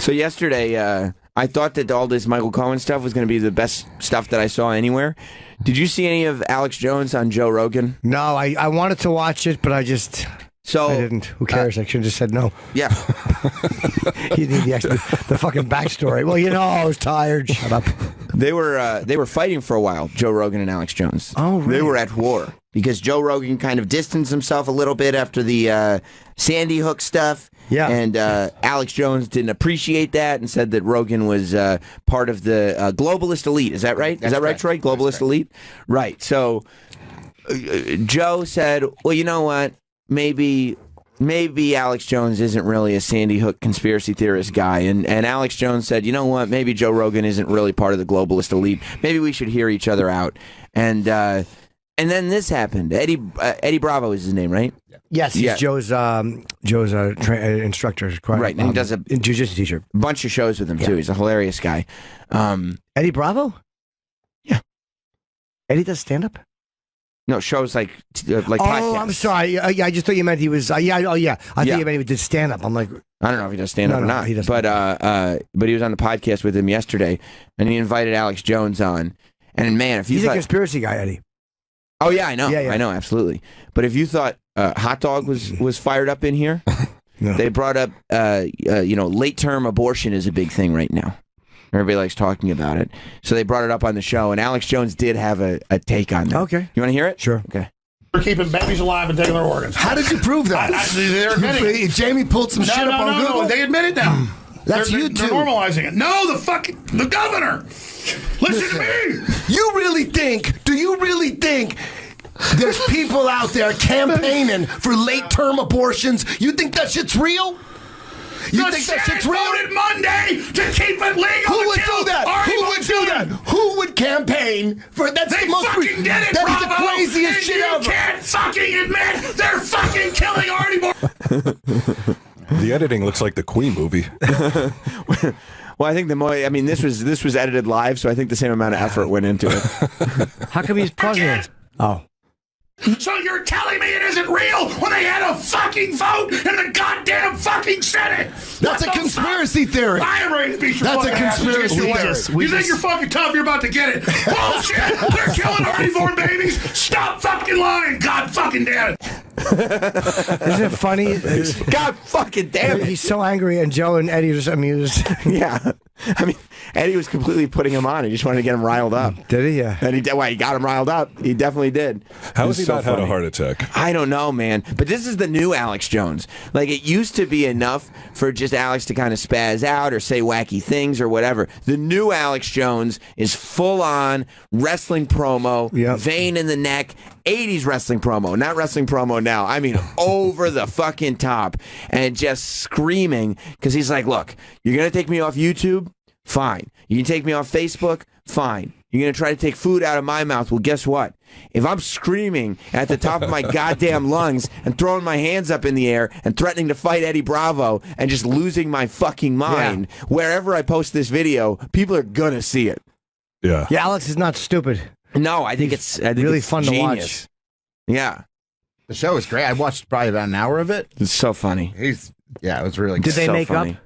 So yesterday, I thought that all this Michael Cohen stuff was going to be the best stuff that I saw anywhere. Did you see any of Alex Jones on Joe Rogan? No, I wanted to watch it, but I didn't. Who cares? I should have just said no. Yeah. You need the fucking backstory. Well, I was tired. Shut up. They were fighting for a while, Joe Rogan and Alex Jones. Oh, really? They were at war because Joe Rogan kind of distanced himself a little bit after the Sandy Hook stuff. Yeah. And Alex Jones didn't appreciate that and said that Rogan was part of the globalist elite. Is that right? Is that right, Troy? Globalist elite? Right. So Joe said, well, you know what? Maybe Alex Jones isn't really a Sandy Hook conspiracy theorist guy. And Alex Jones said, you know what? Maybe Joe Rogan isn't really part of the globalist elite. Maybe we should hear each other out. And then this happened. Eddie Bravo is his name, right? Yes, he's Joe's instructor. Right, and he does a jiu-jitsu teacher. Bunch of shows with him, too. He's a hilarious guy. Eddie Bravo? Yeah. Eddie does stand-up? No, shows like podcasts. Oh, I'm sorry. I just thought you meant he was. I thought you meant he did stand-up. I'm like, I don't know if he does stand-up or not. He doesn't. But he was on the podcast with him yesterday, and he invited Alex Jones on. And man, if you he's a conspiracy guy, Eddie. Oh yeah, I know. Yeah. I know, absolutely. But if you thought Hot Dog was fired up in here, no. They brought up late-term abortion is a big thing right now. Everybody likes talking about it. So they brought it up on the show, and Alex Jones did have a take on that. Okay. You want to hear it? Sure. Okay. We're keeping babies alive and taking their organs. How did you prove that? They're admitting. Jamie pulled some shit up on Google. No, they admit it now. That's they're you too. They're normalizing it. No, the governor. Listen to me. Do you really think there's people out there campaigning for late-term abortions? You think that shit's real? You think that shit's real? Voted Monday to keep it legal. Who would do that? Who would campaign for? That's they the most. Fucking did it, That Bravo, is the craziest shit ever. You can't fucking admit they're fucking killing Artie Moore. The editing looks like the Queen movie. Well, I think this was edited live, so I think the same amount of effort went into it. How come he's president? Oh. So you're telling me it isn't real when they had a fucking vote in the goddamn fucking Senate? That's a conspiracy theory. I am ready to beat your That's a fucking ass. conspiracy theory. You think you're fucking tough? You're about to get it. Bullshit! They're killing already born babies. Stop fucking lying. God fucking damn it. Isn't it funny? God fucking damn it. He's so angry, and Joe and Eddie are just amused. Yeah. I mean, Eddie was completely putting him on. He just wanted to get him riled up. Did he? Yeah. And he got him riled up. He definitely did. How has he not had a heart attack? I don't know, man. But this is the new Alex Jones. Like, it used to be enough for just Alex to kind of spaz out or say wacky things or whatever. The new Alex Jones is full-on wrestling promo, vein in the neck, 80s wrestling promo, not wrestling promo now. I mean, over the fucking top and just screaming because he's like, look, you're going to take me off YouTube? Fine. You can take me off Facebook? Fine. You're going to try to take food out of my mouth? Well, guess what? If I'm screaming at the top of my goddamn lungs and throwing my hands up in the air and threatening to fight Eddie Bravo and just losing my fucking mind, wherever I post this video, people are going to see it. Yeah. Yeah, Alex is not stupid. No, I think it's really fun genius. to watch. Yeah. The show is great. I watched probably about an hour of it. It's so funny. It was really good. Did they make funny. up?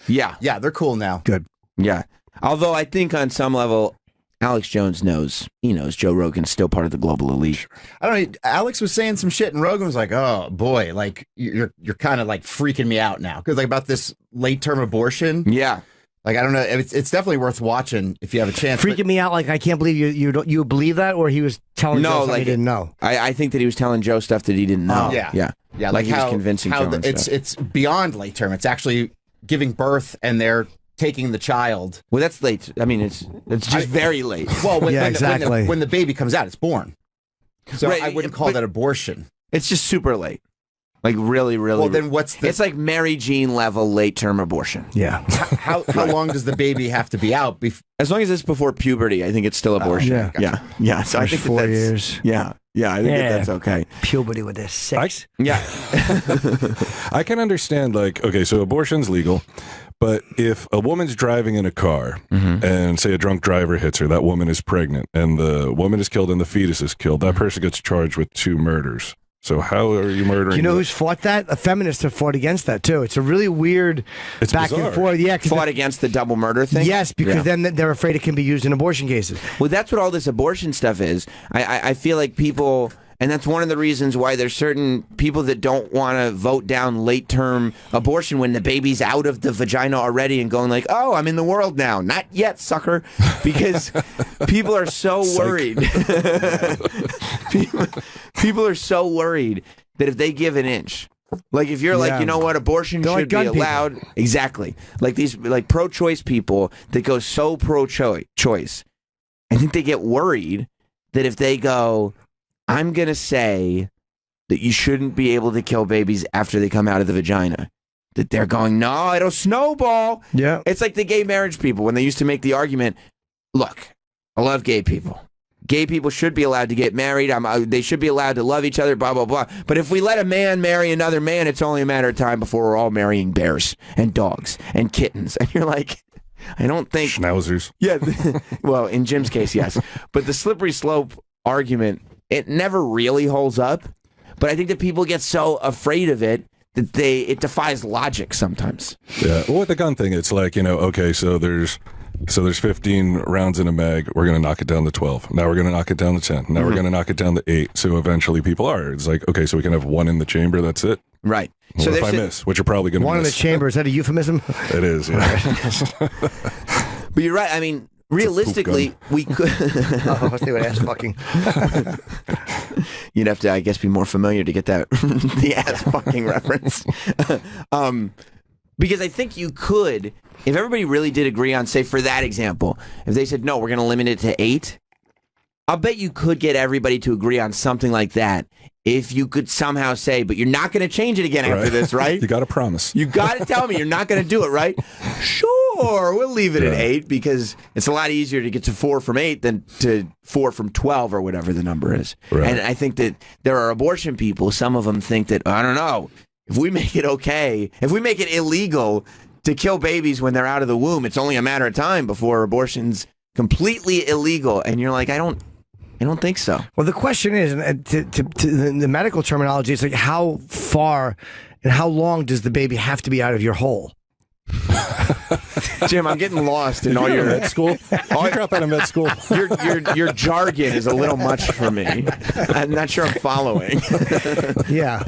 Yeah. Yeah, they're cool now. Good. Yeah. Although I think on some level, Alex Jones knows. He knows Joe Rogan's still part of the global elite. I don't know. Alex was saying some shit, and Rogan was like, "Oh boy, like you're kind of like freaking me out now," because like about this late term abortion. Yeah. Like I don't know. It's definitely worth watching if you have a chance. Freaking me out. Like I can't believe you believe that, or he was telling Joe something he didn't know. I think that he was telling Joe stuff that he didn't know. Oh, yeah. Like he was convincing Joe. It's beyond late term. It's actually giving birth, and they're taking the child. Well, that's late. I mean, it's just very late. Well, exactly. When the baby comes out, it's born. So Right, I wouldn't call that abortion. It's just super late. Like really, really. Well, then what's the? It's like Mary Jean level late term abortion. Yeah. How long does the baby have to be out? As long as it's before puberty, I think it's still abortion. Yeah. So I think 4 that's, years. Yeah. I think that's okay. Puberty with this 6. Yeah. I can understand, like, okay, so abortion's legal, but if a woman's driving in a car and say a drunk driver hits her, that woman is pregnant and the woman is killed and the fetus is killed, that person gets charged with 2 murders. So how are you murdering? Do you know who's fought that? A feminist have fought against that too. It's a really weird It's back bizarre. and forth. Yeah, 'cause Fought against the double murder thing? yes, because Yeah. then they're afraid it can be used in abortion cases. Well, that's what all this abortion stuff is. I feel like people, and that's one of the reasons why there's certain people that don't want to vote down late-term abortion when the baby's out of the vagina already and going like, oh, I'm in the world now. Not yet, sucker. Because people are so worried. people are so worried that if they give an inch, like if you're like, Yeah. you know what, abortion They're like should be gun people. allowed. Exactly. Like these like pro-choice people that go so pro-choice. I think they get worried that if they go, I'm going to say that you shouldn't be able to kill babies after they come out of the vagina, that they're going, no, it'll snowball. Yeah. It's like the gay marriage people when they used to make the argument, look, I love gay people. Gay people should be allowed to get married. They should be allowed to love each other, blah, blah, blah. But if we let a man marry another man, it's only a matter of time before we're all marrying bears and dogs and kittens. And you're like, I don't think... Schnauzers. Yeah, well, in Jim's case, yes. But the slippery slope argument, it never really holds up. But I think that people get so afraid of it that it defies logic sometimes. Yeah. Well, with the gun thing, it's like, okay, so there's 15 rounds in a mag. We're going to knock it down to 12. Now we're going to knock it down to 10. Now we're going to knock it down to 8. So eventually people are. It's like, okay, so we can have one in the chamber. That's it. Right. What So if there's I miss? Which you're probably going to miss. One in the chamber. Is that a euphemism? It is, yeah. But you're right. I mean, realistically, we could. Oh, I think what ass fucking. You'd have to, I guess, be more familiar to get that the ass fucking reference. Because I think you could, if everybody really did agree on, say, for that example, if they said, no, we're going to limit it to 8, I'll bet you could get everybody to agree on something like that if you could somehow say, but you're not going to change it again after Right. this, right? You got to promise. You got to tell me you're not going to do it, right? Sure, we'll leave it at Yeah. 8 because it's a lot easier to get to 4 from 8 than to 4 from 12 or whatever the number is. Right. And I think that there are abortion people, some of them think that, I don't know, if we make it okay, if we make it illegal to kill babies when they're out of the womb, it's only a matter of time before abortion's completely illegal. And you're like, I don't think so. Well, the question is, and to the medical terminology, it's like how far and how long does the baby have to be out of your hole? Jim, I'm getting lost in all You're your in med school. Did you drop out of med school? your jargon is a little much for me. I'm not sure I'm following. Yeah.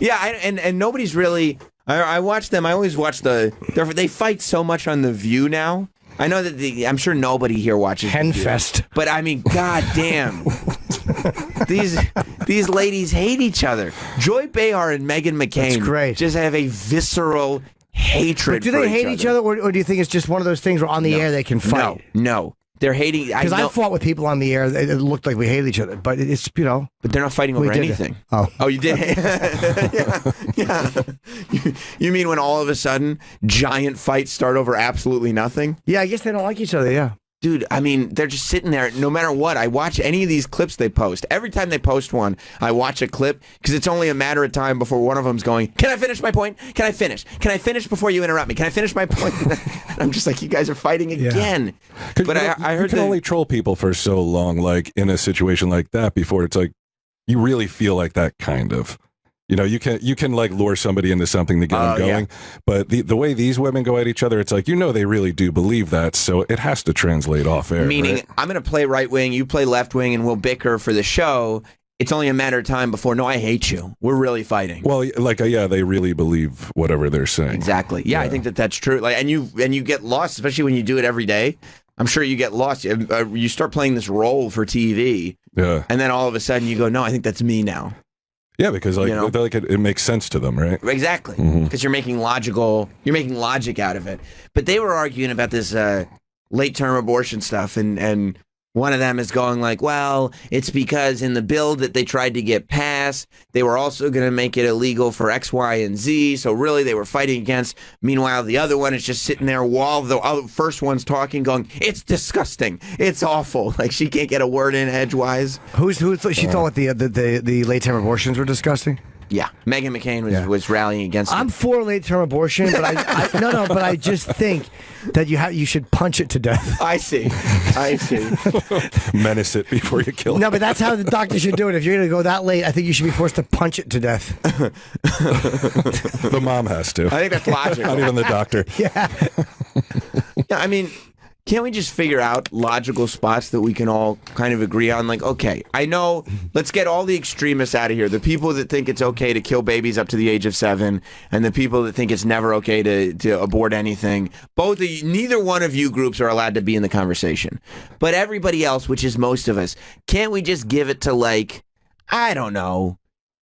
Yeah, and nobody's really. I watch them. I always watch they fight so much on The View now. I know that I'm sure nobody here watches The View. Henfest. But I mean, goddamn, these ladies hate each other. Joy Behar and Meghan McCain That's great. just have a visceral hatred. But do for they hate each other, or do you think it's just one of those things where on the air they can fight? No, they're hating. Because I fought with people on the air. It looked like we hated each other, but it's but they're not fighting over we did it. anything. Oh, you did? yeah. You mean when all of a sudden giant fights start over absolutely nothing? yeah. I guess they don't like each other. Yeah. Dude, I mean, they're just sitting there no matter what. I watch any of these clips they post. Every time they post one, I watch a clip because it's only a matter of time before one of them's going, can I finish my point? Can I finish? Can I finish before you interrupt me? Can I finish my point? I'm just like, you guys are fighting again. But I heard you can only troll people for so long, like in a situation like that, before it's like you really feel like that kind of. You can like lure somebody into something to get them going, but the way these women go at each other, it's like they really do believe that, so it has to translate off air. Meaning, right? I'm going to play right wing, you play left wing, and we'll bicker for the show. It's only a matter of time before, no, I hate you. We're really fighting. Well, like they really believe whatever they're saying. Exactly. Yeah, I think that's true. Like, and you get lost, especially when you do it every day. I'm sure you get lost. You start playing this role for TV, and then all of a sudden you go, no, I think that's me now. Yeah, because it makes sense to them, right? Exactly, because you're making logic out of it. But they were arguing about this late-term abortion stuff, and one of them is going like, well, it's because in the bill that they tried to get passed, they were also going to make it illegal for X, Y, and Z. So really, they were fighting against. Meanwhile, the other one is just sitting there while the first one's talking, going, "It's disgusting. It's awful." Like she can't get a word in edgewise. Who she thought the late term abortions were disgusting? Yeah, Meghan McCain was rallying against. I'm it. for late term abortion, but but I just think that you should punch it to death. I see. Menace it before you kill it. No, but that's how the doctor should do it. If you're going to go that late, I think you should be forced to punch it to death. The mom has to. I think that's logical. Not even the doctor. Yeah. Yeah, I mean, can't we just figure out logical spots that we can all kind of agree on? Like, okay, I know, let's get all the extremists out of here. The people that think it's okay to kill babies up to the age of 7, and the people that think it's never okay to abort anything. Neither one of you groups are allowed to be in the conversation. But everybody else, which is most of us, can't we just give it to, like, I don't know,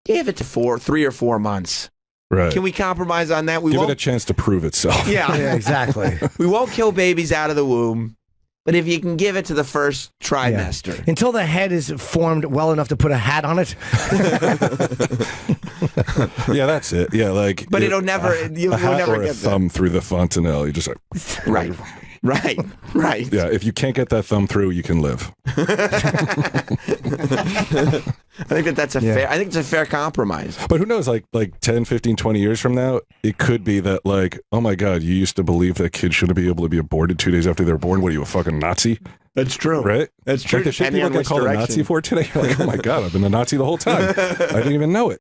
give it to 3 or 4 months? Right. Can we compromise on that? Give it a chance to prove itself. Yeah, exactly. We won't kill babies out of the womb, but if you can give it to the first trimester. Yeah. Until the head is formed well enough to put a hat on it. Yeah, that's it. Yeah, like. But it'll never. You'll never or get a thumb through the fontanelle. You just like. Right. Yeah, if you can't get that thumb through, you can live. I think that's a fair. I think it's a fair compromise. But who knows? Like 10, 15, 20 years from now, it could be that like, oh my God, you used to believe that kids shouldn't be able to be aborted 2 days after they're born. What are you, a fucking Nazi? That's true. Right? That's true. Like the shit people get called a Nazi for today. You're like, oh my God, I've been a Nazi the whole time. I didn't even know it.